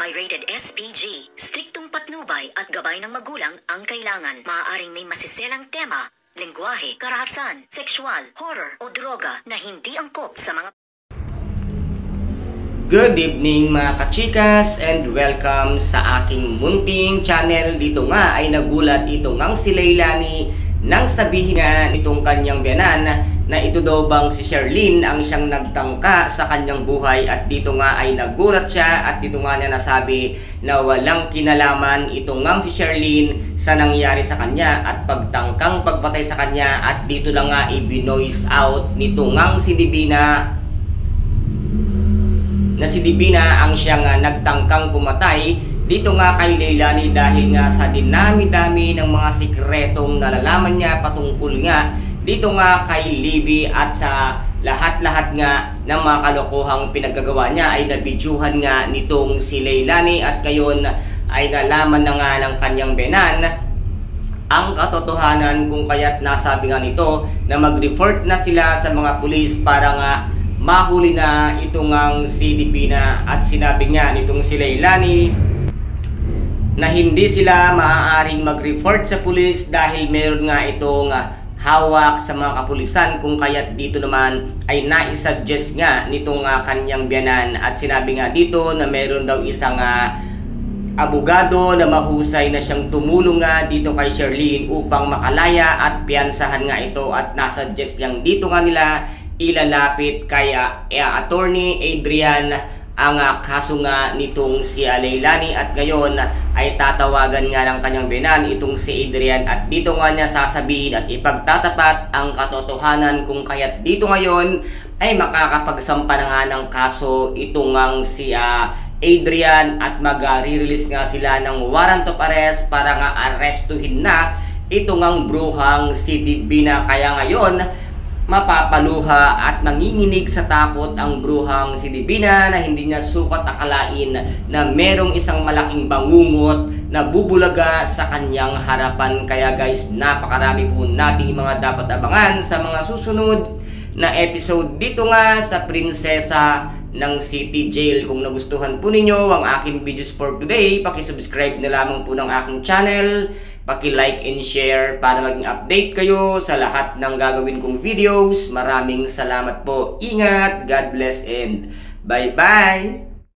by rated SPG. Striktong patnubay at gabay ng magulang ang kailangan. Maaaring may masiselang tema, lengguwahe, karahasan, sexual, horror o droga na hindi angkop sa mga... Good evening mga kachikas and welcome sa aking munting channel. Dito nga ay nagulat ito ngang si Leilani nang sabihin nga nitong kanyang biyanan na ito daw bang si Sherlyn ang siyang nagtangka sa kanyang buhay, at dito nga ay nagulat siya at dito nga niya nasabi na walang kinalaman ito ngang si Sherlyn sa nangyari sa kanya at pagtangkang pagpatay sa kanya, at dito lang nga i-noise out nito ngang si Divina na si Divina ang siyang nagtangkang pumatay dito nga kay Leilani dahil nga sa dinami-dami ng mga sikretong nalalaman niya patungkol nga dito nga kay Libby, at sa lahat-lahat nga ng mga kalokohang pinaggagawa niya ay nabidyuhan nga nitong si Leilani, at ngayon ay nalaman na nga ng kanyang biyanan ang katotohanan kung kaya't nasabi nga nito na mag-report na sila sa mga pulis para nga mahuli na itong ang si Divina. At sinabi nga nitong si Leilani na hindi sila maaaring mag-report sa pulis dahil meron nga itong hawak sa mga kapulisan, kung kaya't dito naman ay naisuggest nga nitong kanyang biyanan. At sinabi nga dito na meron daw isang abogado na mahusay na siyang tumulong nga dito kay Sherlyn upang makalaya at piyansahan nga ito, at nasuggest niyang dito nga nila ilalapit kay Attorney Adrian ang kaso nga nitong si Leilani, at ngayon ay tatawagan nga ng kanyang biyanan itong si Adrian, at dito nga niya sasabihin at ipagtatapat ang katotohanan kung kaya't dito ngayon ay makakapagsampa na nga ng kaso itong ang si Adrian, at mag-release nga sila ng warrant of arrest para nga arestuhin na itong ang bruhang si Divina. Kaya ngayon mapapaluha at nanginginig sa takot ang bruhang si Divina na hindi niya sukat akalain na merong isang malaking bangungot na bubulaga sa kanyang harapan. Kaya guys, napakarami po nating mga dapat abangan sa mga susunod na episode dito nga sa Prinsesa ng City Jail. Kung nagustuhan po ninyo ang aking videos for today, paki-subscribe na lamang po ng aking channel, paki-like and share para maging update kayo sa lahat ng gagawin kong videos. Maraming salamat po. Ingat, God bless, and bye-bye!